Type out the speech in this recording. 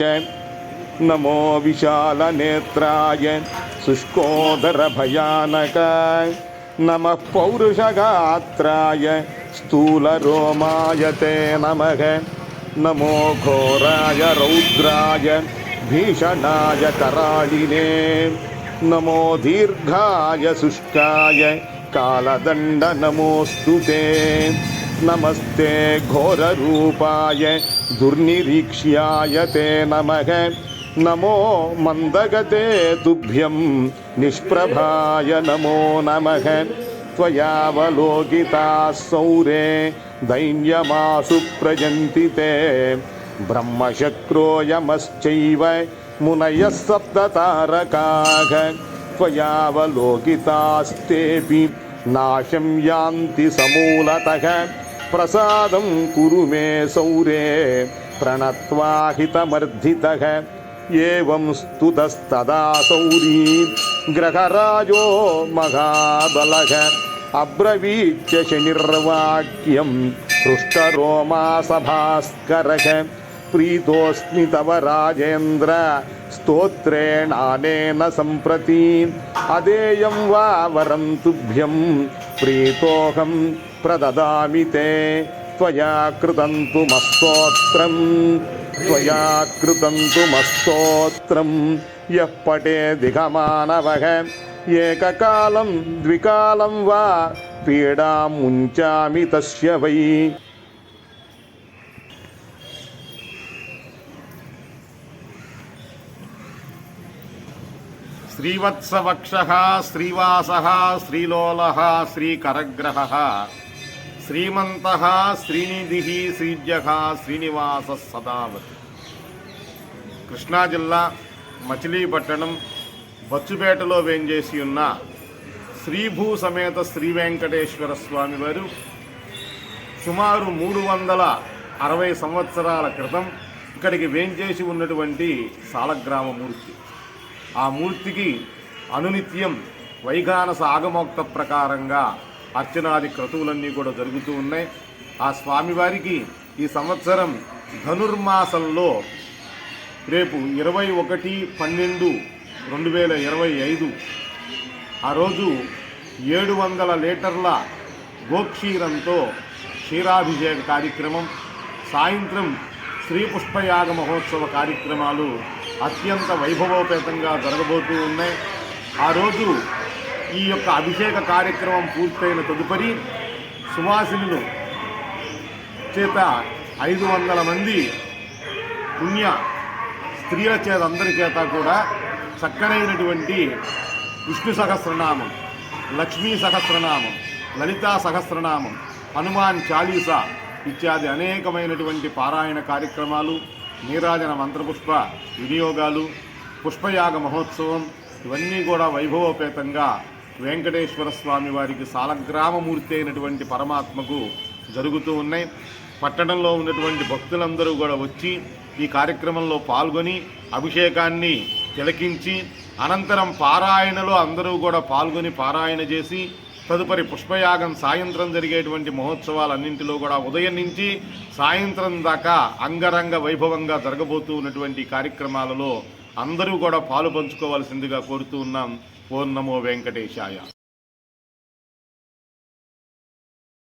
नमो विशालनेत्राय शुष्कोदरभयानकाय नमः पौरुषगात्राय स्थूलरोमाय ते नमः। नमो घोराय रौद्राय भीषणाय कराळिने नमो दीर्घाय शुष्काय कालदण्ड नमोऽस्तु ते। नमस्ते घोररूपाय दुर्निरीक्ष्याय ते नमः। नमो मन्दगते तुभ्यं निष्प्रभाय नमो नमः। त्वयावलोकिताः सौरे दैन्यमासु प्रजन्ति ते ब्रह्मशक्रो यमश्चैव मुनयः सप्ततारकाः। त्वयावलोकितास्तेऽपि नाशं यान्ति समूलतः। प्रसादं कुरु मे सौरे प्रणत्वा हितमर्धितः। एवं स्तुतस्तदा सौरी ग्रहराजो महाबलः अब्रवीच्य शनिर्वाक्यं हृष्टरोमासभास्करः। प्रीतोऽस्मि तव राजेन्द्र स्तोत्रेणानेन सम्प्रति अदेयं वा वरं तुभ्यं प्रीतोऽहं प्रददामि ते। त्वया कृतं तु मस्तोत्रं यः पठेदिघमानवः एककालं द्विकालं वा पीडां मुञ्चामि तस्य वै। श्रीवत्सवक्षः श्रीवासः श्रीलोलः श्रीकरग्रहः श्रीमन्तः श्रीनिधिः श्रीज्यः श्रीनिवासः सदावत्। కృష్ణా జిల్లా మచిలీపట్టణం బచ్చుపేటలో వేంచేసి ఉన్న శ్రీభూ సమేత శ్రీ వెంకటేశ్వర స్వామి వారు సుమారు 360 సంవత్సరాల క్రితం ఇక్కడికి వేంచేసి ఉన్నటువంటి సాలగ్రామ మూర్తి. ఆ మూర్తికి అనునిత్యం వైఖానస ఆగమోక్త ప్రకారంగా అర్చనాది క్రతువులన్నీ కూడా జరుగుతూ ఉన్నాయి. ఆ స్వామివారికి ఈ సంవత్సరం ధనుర్మాసంలో రేపు 21/12/2025 ఆ రోజు 700 లీటర్ల గోక్షీరంతో క్షీరాభిషేక కార్యక్రమం, సాయంత్రం శ్రీ పుష్పయాగ మహోత్సవ కార్యక్రమాలు అత్యంత వైభవోపేతంగా జరగబోతూ ఉన్నాయి. ఆ రోజు ఈ యొక్క అభిషేక కార్యక్రమం పూర్తయిన తదుపరి సువాసినులు చేత 500 మంది పుణ్య స్త్రీల చేత అందరి చేత కూడా చక్కనైనటువంటి విష్ణు సహస్రనామం, లక్ష్మీ సహస్రనామం, లలితా సహస్రనామం, హనుమాన్ చాలీసా ఇత్యాది అనేకమైనటువంటి పారాయణ కార్యక్రమాలు, నీరాజన మంత్రపుష్ప వినియోగాలు, పుష్పయాగ మహోత్సవం ఇవన్నీ కూడా వైభవోపేతంగా వెంకటేశ్వర స్వామి వారికి సాలగ్రామమూర్తి అయినటువంటి పరమాత్మకు జరుగుతూ ఉన్నాయి. పట్టణంలో ఉన్నటువంటి భక్తులందరూ కూడా వచ్చి ఈ కార్యక్రమంలో పాల్గొని అభిషేకాన్ని తిలకించి అనంతరం పారాయణలో అందరూ కూడా పాల్గొని పారాయణ చేసి తదుపరి పుష్పయాగం సాయంత్రం జరిగేటువంటి మహోత్సవాలన్నింటిలో కూడా ఉదయం నుంచి సాయంత్రం దాకా అంగరంగ వైభవంగా జరగబోతూ ఉన్నటువంటి కార్యక్రమాలలో అందరూ కూడా పాలు పంచుకోవాల్సిందిగా కోరుతూ ఉన్నాం. ఓం నమో వెంకటేశాయ.